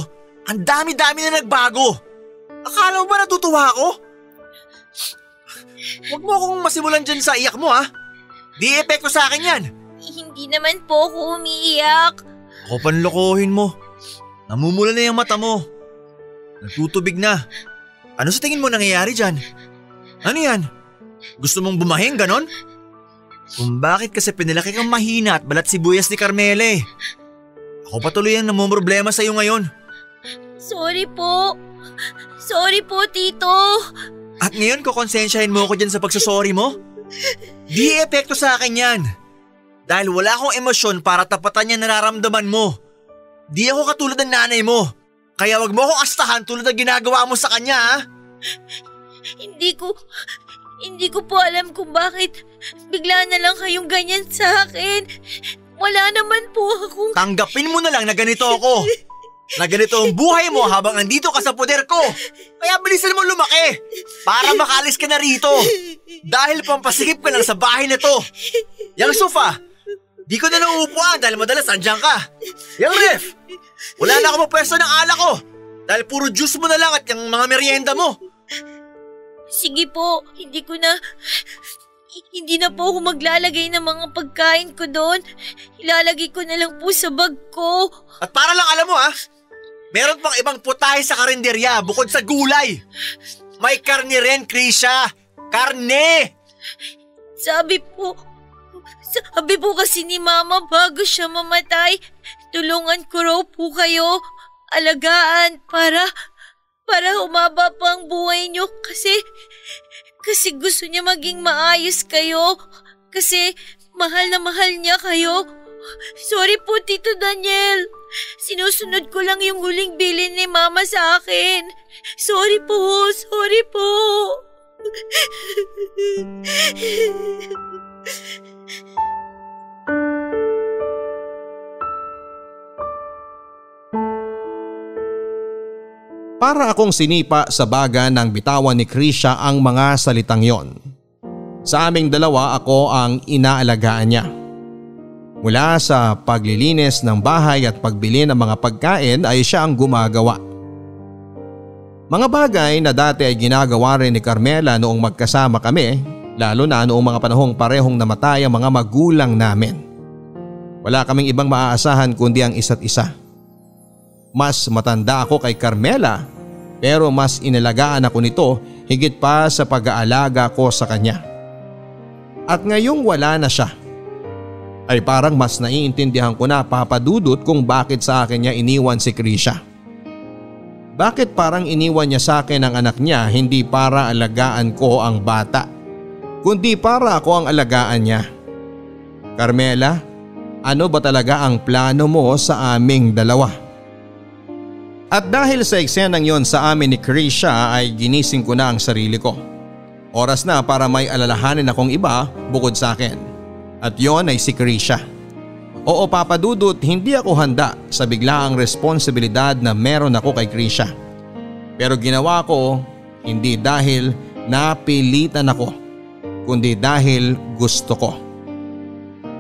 ang dami-dami na nagbago. Akala mo ba natutuwa ako? Huwag mo akong masimulan dyan sa iyak mo ha. Di epekto sa akin yan. Hindi naman po ako umiiyak. Ako panlokohin mo. Namumula na yung mata mo. Nagtutubig na. Ano sa tingin mo nangyayari dyan? Ano yan? Gusto mong bumahing ganon? Kung bakit kasi pinalaki kang mahina at balat sibuyas ni Carmela eh. Ako patuloy ang namumroblema sa'yo ngayon. Sorry po. Sorry po, Tito. At ngayon kukonsensyahin mo ako dyan sa pagsasorry mo? Di epekto sa akin yan. Dahil wala akong emosyon para tapatan yung nararamdaman mo. Di ako katulad ng nanay mo. Kaya wag mo akong astahan tulad ng ginagawa mo sa kanya, ha? Hindi ko po alam kung bakit bigla na lang kayong ganyan sa akin. Wala naman po akong... Tanggapin mo na lang na ganito ako. Na ganito ang buhay mo habang nandito ka sa poder ko. Kaya bilisan mo lumaki para makalis ka na rito. Dahil pampasikip ka lang sa bahay na to. Yang sofa, di ko na nauupuan dahil madalas andyan ka. Yang ref, wala na ako mapwesto ng alak ko. Dahil puro juice mo na lang at yung mga merienda mo. Sige po, hindi na po ako maglalagay ng mga pagkain ko doon. Ilalagay ko na lang po sa bag ko. At para lang alam mo meron pang ibang putahe sa karinderya bukod sa gulay. May karne rin, Krisha. Karne! Sabi po kasi ni Mama bago siya mamatay, tulungan ko raw po kayo, alagaan para humaba pa ang buhay niyo kasi gusto niya maging maayos kayo, kasi mahal na mahal niya kayo. Sorry po, Tito Daniel. Sinusunod ko lang yung huling bilin ni Mama sa akin. Sorry po. Para akong sinipa sa baga ng bitawan ni Krisha ang mga salitang yon. Sa aming dalawa, ako ang inaalagaan niya. Mula sa paglilinis ng bahay at pagbili ng mga pagkain ay siya ang gumagawa. Mga bagay na dati ay ginagawa rin ni Carmela noong magkasama kami, lalo na noong mga panahong parehong namatay ang mga magulang namin. Wala kaming ibang maaasahan kundi ang isa't isa. Mas matanda ako kay Carmela pero mas inalagaan ako nito higit pa sa pag-aalaga ko sa kanya. At ngayong wala na siya, ay parang mas naiintindihan ko na, Papa Dudut, kung bakit sa akin niya iniwan si Krisha. Bakit parang iniwan niya sa akin ang anak niya hindi para alagaan ko ang bata, kundi para ako ang alagaan niya. Carmela, ano ba talaga ang plano mo sa aming dalawa? At dahil sa eksenang yon sa amin ni Krisha ay ginising ko na ang sarili ko. Oras na para may alalahanin akong iba bukod sa akin. At yon ay si Krisha. Oo, Papa Dudut, hindi ako handa sa biglaang responsibilidad na meron ako kay Krisha. Pero ginawa ko hindi dahil napilitan ako, kundi dahil gusto ko.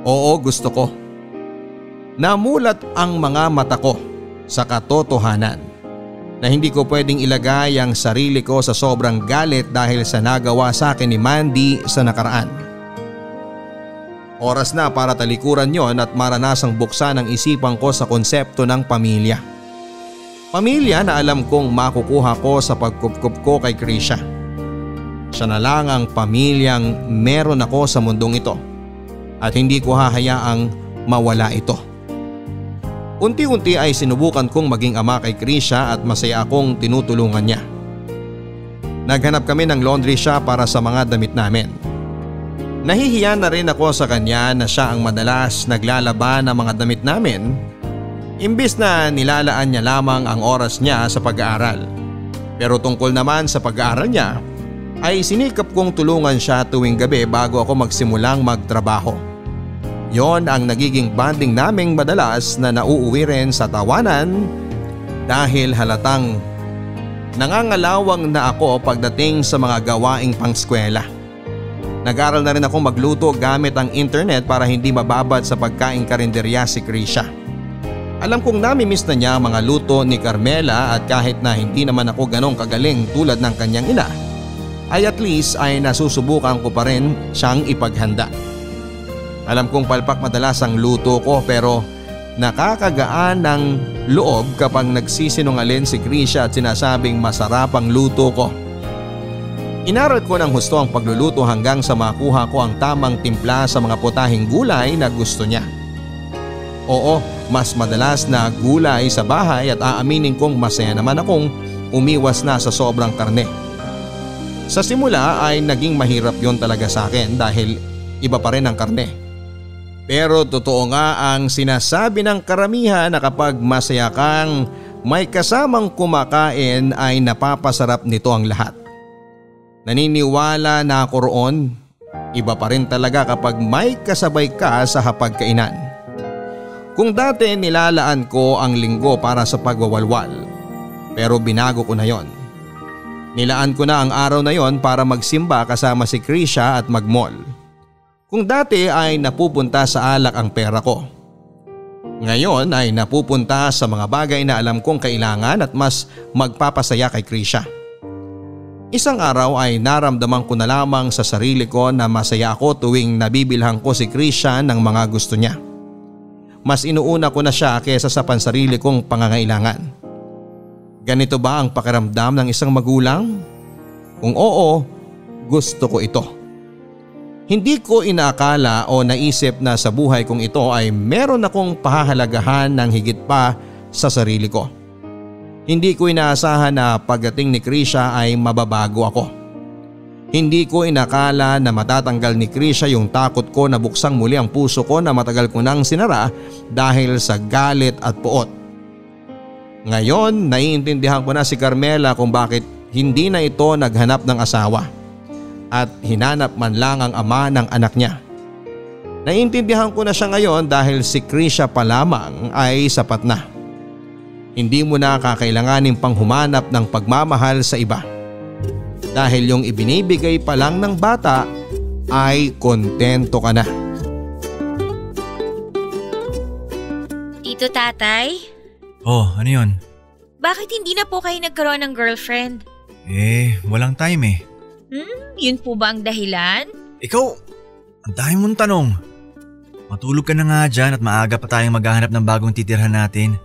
Oo, gusto ko. Namulat ang mga mata ko sa katotohanan na hindi ko pwedeng ilagay ang sarili ko sa sobrang galit dahil sa nagawa sa akin ni Mandy sa nakaraan. Oras na para talikuran yon at maranasang buksan ang isipan ko sa konsepto ng pamilya. Pamilya na alam kong makukuha ko sa pagkupkup ko kay Krisha. Siya na lang ang pamilyang meron ako sa mundong ito at hindi ko hahayaang mawala ito. Unti-unti ay sinubukan kong maging ama kay Krisha at masaya akong tinutulungan niya. Naghanap kami ng laundry shop para sa mga damit namin. Nahihiya na rin ako sa kanya na siya ang madalas naglalaban ng mga damit namin, imbis na nilalaan niya lamang ang oras niya sa pag-aaral. Pero tungkol naman sa pag-aaral niya ay sinikap kong tulungan siya tuwing gabi bago ako magsimulang magtrabaho. Yon ang nagiging bonding naming madalas na nauuwi rin sa tawanan dahil halatang nangangalawang na ako pagdating sa mga gawaing pangskwela. Nag-aral na rin ako magluto gamit ang internet para hindi mababad sa pagkaing karinderya si Krisha. Alam kong nami-miss na niya ang mga luto ni Carmela at kahit na hindi naman ako ganong kagaling tulad ng kanyang ina, ay at least ay nasusubukan ko pa rin siyang ipaghanda. Alam kong palpak madalas ang luto ko pero Nakakagaan ng loob kapag nagsisinungaling si Krisha at sinasabing masarap ang luto ko. Inaral ko ng husto ang pagluluto hanggang sa makuha ko ang tamang timpla sa mga putahing gulay na gusto niya. Oo, mas madalas na gulay sa bahay at aaminin kong masaya naman akong umiwas na sa sobrang karne. Sa simula ay naging mahirap yon talaga sa akin dahil iba pa rin ang karne. Pero totoo nga ang sinasabi ng karamihan na kapag masaya kang may kasamang kumakain ay napapasarap nito ang lahat. Naniniwala na ako roon, iba pa rin talaga kapag may kasabay ka sa hapagkainan. Kung dati nilalaan ko ang linggo para sa pagwawalwal, pero binago ko na yon. Nilaan ko na ang araw na yon para magsimba kasama si Krisha at mag-mall. Kung dati ay napupunta sa alak ang pera ko, ngayon ay napupunta sa mga bagay na alam kong kailangan at mas magpapasaya kay Krisha. Isang araw ay naramdaman ko na lamang sa sarili ko na masaya ako tuwing nabibilhan ko si Krisha ng mga gusto niya. Mas inuuna ko na siya kaysa sa pansarili kong pangangailangan. Ganito ba ang pakiramdam ng isang magulang? Kung oo, gusto ko ito. Hindi ko inaakala o naisip na sa buhay kong ito ay meron akong pahahalagahan ng higit pa sa sarili ko. Hindi ko inaasahan na pagdating ni Krisha ay mababago ako. Hindi ko inakala na matatanggal ni Krisha yung takot ko na buksang muli ang puso ko na matagal ko nang sinara dahil sa galit at puot. Ngayon naiintindihan ko na si Carmela kung bakit hindi na ito naghanap ng asawa at hinanap man lang ang ama ng anak niya. Naiintindihan ko na siya ngayon dahil si Krisha pa lamang ay sapat na. Hindi mo na kakailanganin pang humanap ng pagmamahal sa iba. Dahil yung ibinibigay pa lang ng bata ay kontento ka na. Tito Tatay? Oh, ano yun? Bakit hindi na po kayo nagkaroon ng girlfriend? Walang time eh. Yun po ba ang dahilan? Ikaw, ang dami mong tanong. Matulog ka na nga dyan at maaga pa tayong maghahanap ng bagong titirhan natin.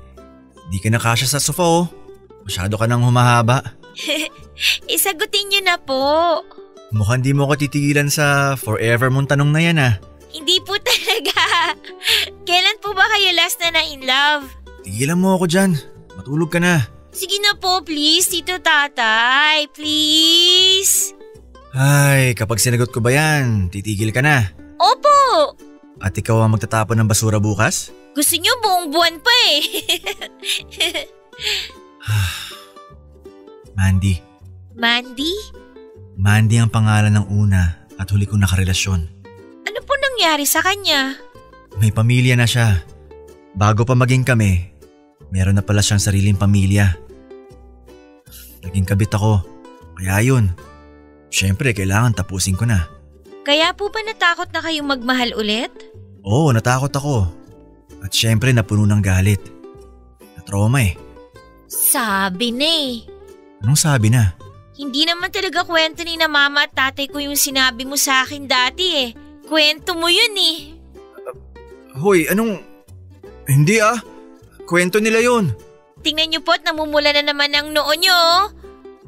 Hindi ka na kasya sa sofa oh. Masyado ka nang humahaba. Isagutin niyo na po. Mukhang di mo ko titigilan sa forever mong tanong na yan ah. Hindi po talaga. Kailan po ba kayo last na in love? Tigilan mo ako dyan. Matulog ka na. Sige na po please, Tito Tatay. Please. Ay, kapag sinagot ko ba yan, titigil ka na. Opo. At ikaw ang magtatapon ng basura bukas? Gusto niyo buong buwan pa eh. Mandy. Mandy? Mandy ang pangalan ng una at huli kong nakarelasyon. Ano po nangyari sa kanya? May pamilya na siya. Bago pa maging kami, meron na pala siyang sariling pamilya. Naging kabit ako. Kaya yun. Siyempre, kailangan tapusin ko na. Kaya po ba natakot na kayong magmahal ulit? Oo, natakot ako. At siyempre, napuno ng galit. Na-trauma eh. Sabi na eh. Anong sabi na? Hindi naman talaga kwento ni na mama at tatay ko yung sinabi mo sa akin dati eh. Kwento mo yun eh. Hoy, anong… Hindi ah. Kwento nila yun. Tingnan niyo po at namumula na naman ang noo niyo.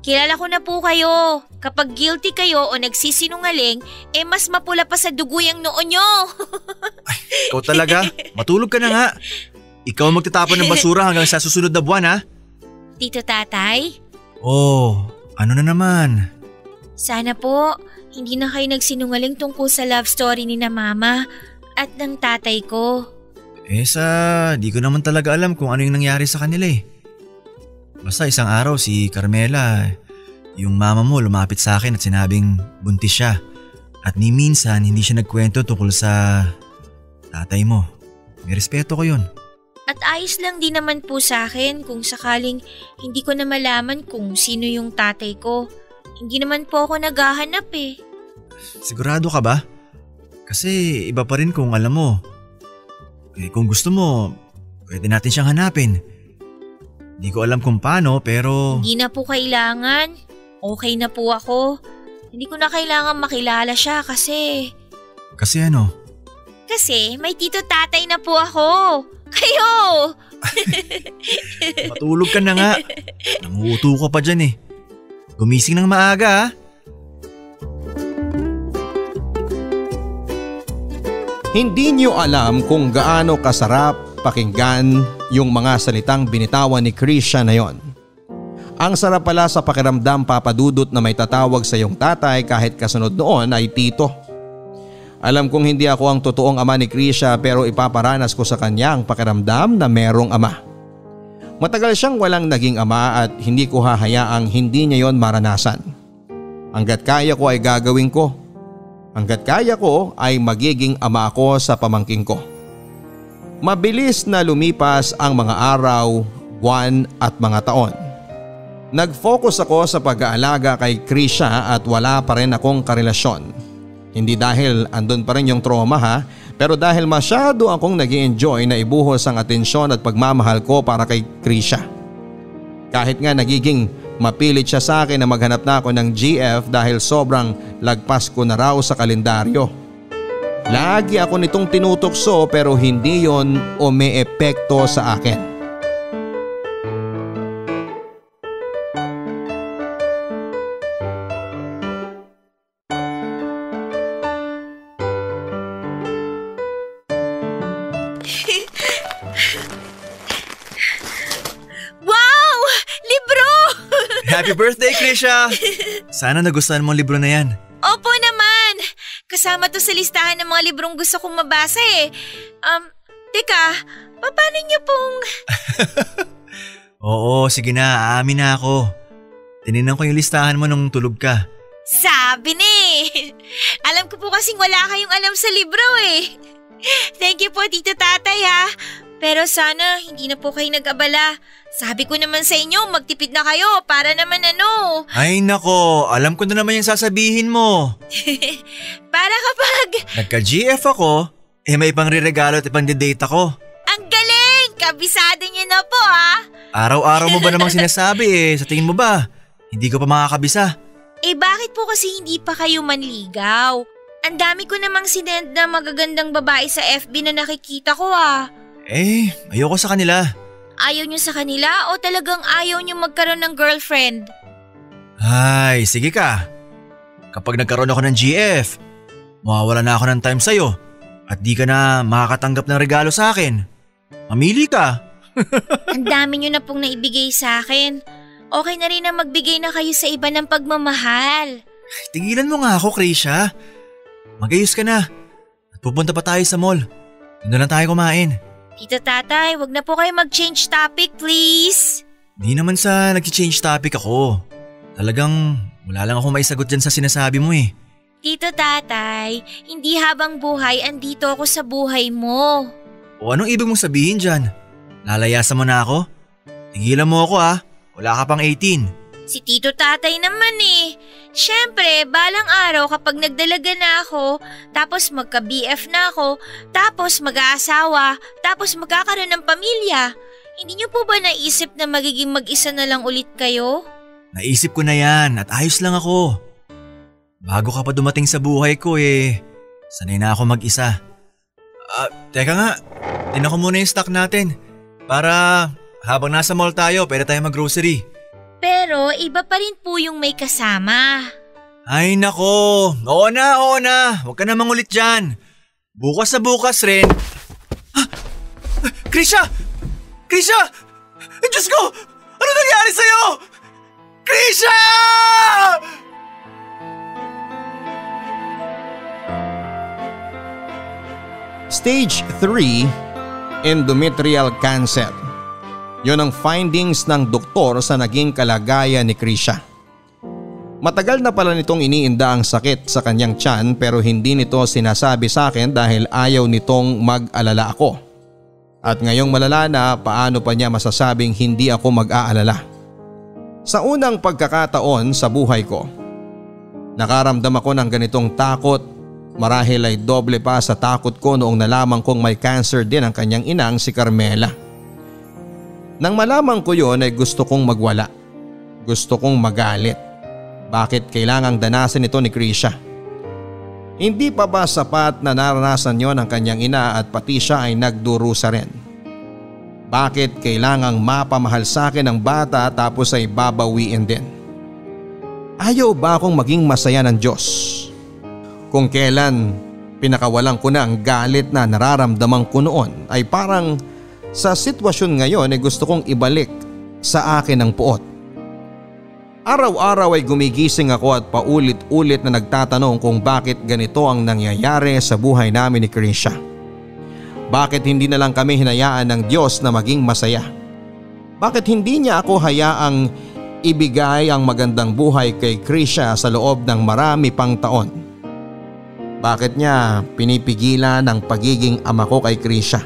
Kilala ko na po kayo. Kapag guilty kayo o nagsisinungaling, mas mapula pa sa dugo yung noo niyo. Ay, ikaw talaga? Matulog ka na nga. Ikaw ang magtatapon ng basura hanggang sa susunod na buwan ha? Tito Tatay? Oh, ano na naman? Sana po, hindi na kayo nagsinungaling tungkol sa love story ni na mama at ng tatay ko. Di ko naman talaga alam kung ano yung nangyari sa kanila eh. Basta isang araw si Carmela, yung mama mo lumapit sa akin at sinabing buntis siya. At ni minsan hindi siya nagkwento tungkol sa tatay mo. May respeto ko yun. At ayos lang din naman po sa akin kung sakaling hindi ko na malaman kung sino yung tatay ko. Hindi naman po ako naghahanap eh. Sigurado ka ba? Kasi iba pa rin kung alam mo. Kung gusto mo, pwede natin siyang hanapin. Hindi ko alam kung paano pero… Hindi na po kailangan. Okay na po ako. Hindi ko na kailangan makilala siya kasi… Kasi ano? Kasi may Tito Tatay na po ako. Kayo! Matulog ka na nga. Nanguuto ka pa dyan eh. Gumising ng maaga ha. Hindi niyo alam kung gaano kasarap pakinggan yung mga salitang binitawan ni Krisha na yon. Ang sarap pala sa pakiramdam, Papa Dudut, na may tatawag sa iyong tatay kahit kasunod noon ay tito. Alam kong hindi ako ang totoong ama ni Krisha pero ipaparanas ko sa kanya ang pakiramdam na merong ama. Matagal siyang walang naging ama at hindi ko hahayaang hindi niya yon maranasan. Hanggat kaya ko ay gagawin ko. Hanggat kaya ko ay magiging ama ako sa pamangking ko. Mabilis na lumipas ang mga araw, buwan at mga taon. Nag-focus ako sa pag-aalaga kay Krisha at wala pa rin akong karelasyon. Hindi dahil andun pa rin yung trauma ha, pero dahil masyado akong nag-i-enjoy na ibuhos ang atensyon at pagmamahal ko para kay Krisha. Kahit nga nagiging mapilit siya sa akin na maghanap na ako ng GF dahil sobrang lagpas ko na raw sa kalendaryo. Lagi ako nitong tinutokso pero hindi yon umeepekto sa akin. Happy birthday, Krisha! Sana nagustuhan mo ang libro na yan. Opo naman! Kasama to sa listahan ng mga librong gusto kong mabasa eh. Teka, paano niyo pong… Oo, sige na, aamin na ako. Tininan ko yung listahan mo nung tulog ka. Sabi na eh. Alam ko po kasing wala kayong alam sa libro eh. Thank you po, Tito Tatay ha. Pero sana hindi na po kayo nag-abala. Sabi ko naman sa inyo, magtipid na kayo para naman ano. Ay nako, alam ko na naman yung sasabihin mo. Para kapag… Nagka-GF ako, may pang-re-regalo at pang-date ako. Ang galing! Kabisado niyo na po ha. Araw-araw mo ba namang sinasabi sa tingin mo ba? Hindi ko pa makakabisa. Bakit po kasi hindi pa kayo manligaw? Ang dami ko namang sinend na magagandang babae sa FB na nakikita ko Ayoko sa kanila. Ayaw niyo sa kanila o talagang ayaw niyo magkaroon ng girlfriend? Ay, sige ka. Kapag nagkaroon ako ng GF, mawawala na ako ng time sa'yo at di ka na makakatanggap ng regalo sa akin. Mamili ka. Ang dami niyo na pong naibigay sa akin. Okay na rin na magbigay na kayo sa iba ng pagmamahal. Tigilan mo nga ako, Krisha. Magayos ka na. At pupunta pa tayo sa mall. Doon na lang tayo kumain. Tito Tatay, wag na po kayo mag-change topic, please. Di naman sa nag-change topic ako. Talagang wala lang ako maisagot dyan sa sinasabi mo eh. Tito Tatay, hindi habang buhay andito ako sa buhay mo. O anong ibig mong sabihin dyan? Lalayasan mo na ako? Tigilan mo ako Wala ka pang 18. Si Tito Tatay naman eh. Siyempre, balang araw kapag nagdalaga na ako, tapos magka-BF na ako, tapos mag-aasawa, tapos magkakaroon ng pamilya. Hindi niyo po ba naisip na magiging mag-isa na lang ulit kayo? Naisip ko na yan at ayos lang ako. Bago ka pa dumating sa buhay ko sanay na ako mag-isa. Teka nga, tinan ko muna yung stock natin para habang nasa mall tayo pwede tayo mag-grocery. Pero iba pa rin po yung may kasama. Ay nako, oo na. Huwag ka na mangulit dyan. Bukas na bukas rin. Krisha! Diyos ko! Ano nangyari sa'yo? Krisha! Stage 3, endometrial cancer. Yon ang findings ng doktor sa naging kalagayan ni Krisha. Matagal na pala nitong iniinda ang sakit sa kanyang tiyan pero hindi nito sinasabi sa akin dahil ayaw nitong mag-alala ako. At ngayong malala na, paano pa niya masasabing hindi ako mag-aalala? Sa unang pagkakataon sa buhay ko, nakaramdam ako ng ganitong takot. Marahil ay doble pa sa takot ko noong nalaman kong may cancer din ang kanyang inang si Carmela. Nang malaman ko yon ay gusto kong magwala. Gusto kong magalit. Bakit kailangang danasin ito ni Krisha? Hindi pa ba sapat na naranasan yon ng kanyang ina at pati siya ay nagdurusa rin? Bakit kailangang mapamahal sa akin ng bata tapos ay babawiin din? Ayaw ba akong maging masaya ng Diyos? Kung kailan pinakawalan ko na ang galit na nararamdaman ko noon ay parang sa sitwasyon ngayon ay gusto kong ibalik sa akin ang puot. Araw-araw ay gumigising ako at paulit-ulit na nagtatanong kung bakit ganito ang nangyayari sa buhay namin ni Krisha. Bakit hindi na lang kami hinayaan ng Diyos na maging masaya? Bakit hindi niya ako hayaang ibigay ang magandang buhay kay Krisha sa loob ng marami pang taon? Bakit niya pinipigilan ang pagiging ama ko kay Krisha?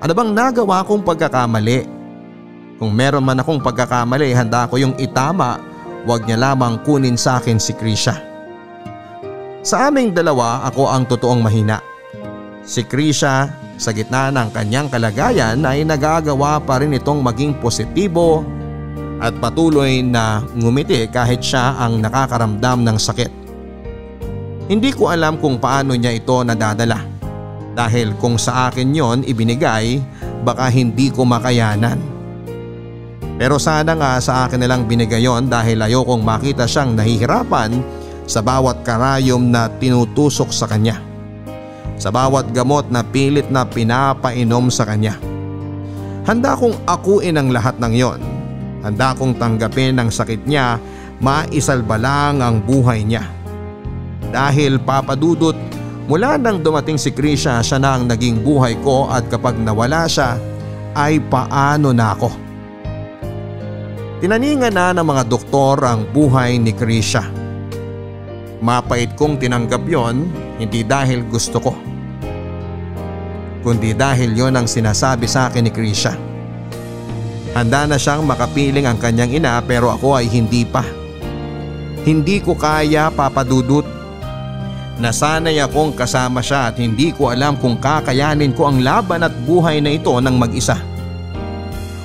Ano bang nagawa kong pagkakamali? Kung meron man akong pagkakamali, handa ko yung itama, wag niya lamang kunin sa akin si Krisha. Sa aming dalawa, ako ang totoong mahina. Si Krisha, sa gitna ng kanyang kalagayan ay nagagawa pa rin itong maging positibo at patuloy na ngumiti kahit siya ang nakakaramdam ng sakit. Hindi ko alam kung paano niya ito nadadala. Dahil kung sa akin yon ibinigay, baka hindi ko makayanan. Pero sana nga sa akin nilang binigay yon dahil ayokong makita siyang nahihirapan sa bawat karayom na tinutusok sa kanya. Sa bawat gamot na pilit na pinapainom sa kanya. Handa kong akuin ang lahat ng yon. Handa kong tanggapin ang sakit niya, maisalba lang ang buhay niya. Dahil papadudot, mula nang dumating si Krisha, siya na ang naging buhay ko at kapag nawala siya ay paano na ako? Tinaningan na ng mga doktor ang buhay ni Krisha. Mapait kong tinanggap yon, hindi dahil gusto ko, kundi dahil yon ang sinasabi sa akin ni Krisha. Handa na siyang makapiling ang kanyang ina pero ako ay hindi pa. Hindi ko kaya, Papa Dudut. Nasanay akong kasama siya at hindi ko alam kung kakayanin ko ang laban at buhay na ito ng mag-isa.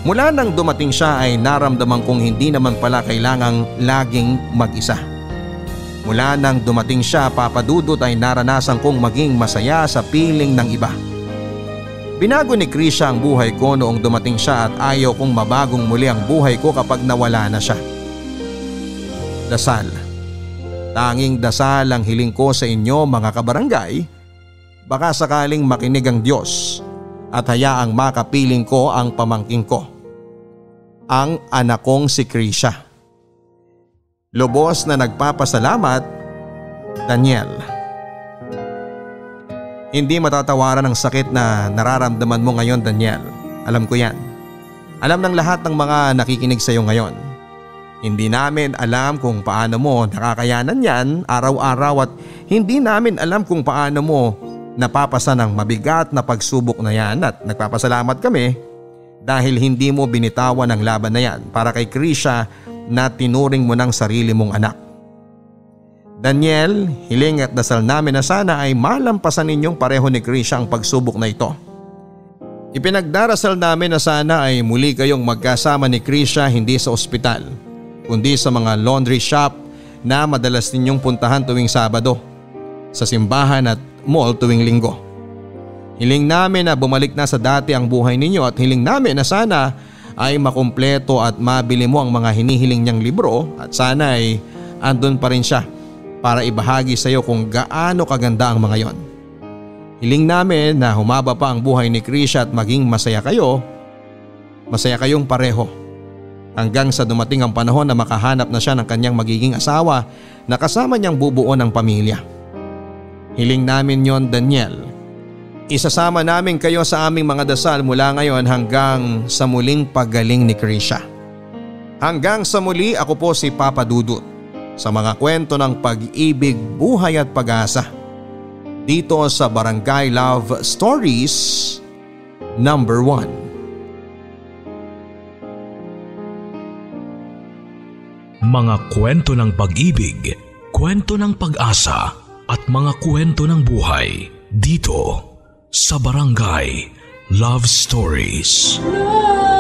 Mula nang dumating siya ay naramdaman kong hindi naman pala kailangang laging mag-isa. Mula nang dumating siya, Papa Dudut, ay naranasan kong maging masaya sa piling ng iba. Binago ni Krisha ang buhay ko noong dumating siya at ayaw kong mabagong muli ang buhay ko kapag nawala na siya. Dasal. Tanging dasal ang hiling ko sa inyo mga kabarangay. Baka sakaling makinig ang Diyos at hayaang makapiling ko ang pamangking ko, ang anak kong si Krisha. Lubos na nagpapasalamat, Daniel. Hindi matatawaran ang sakit na nararamdaman mo ngayon, Daniel. Alam ko yan. Alam ng lahat ng mga nakikinig sa iyo ngayon. Hindi namin alam kung paano mo nakakayanan yan araw-araw at hindi namin alam kung paano mo napapasa ng mabigat na pagsubok na yan at nagpapasalamat kami dahil hindi mo binitawan ang laban na yan para kay Krisha na tinuring mo ng sarili mong anak. Daniel, hiling at dasal namin na sana ay malampasan ninyong pareho ni Krisha ang pagsubok na ito. Ipinagdarasal namin na sana ay muli kayong magkasama ni Krisha hindi sa ospital, kundi sa mga laundry shop na madalas ninyong puntahan tuwing Sabado, sa simbahan at mall tuwing Linggo. Hiling namin na bumalik na sa dati ang buhay ninyo at hiling namin na sana ay makumpleto at mabili mo ang mga hinihiling niyang libro at sana ay andun pa rin siya para ibahagi sa iyo kung gaano kaganda ang mga yon. Hiling namin na humaba pa ang buhay ni Krisha at maging masaya kayo, masaya kayong pareho. Hanggang sa dumating ang panahon na makahanap na siya ng kanyang magiging asawa na kasama niyang bubuo ng pamilya. Hiling namin yon, Daniel. Isasama namin kayo sa aming mga dasal mula ngayon hanggang sa muling paggaling ni Krisha. Hanggang sa muli, ako po si Papa Dudut sa mga kwento ng pag-ibig, buhay at pag-asa dito sa Barangay Love Stories number 1. Mga kwento ng pag-ibig, kwento ng pag-asa at mga kwento ng buhay dito sa Barangay Love Stories. Love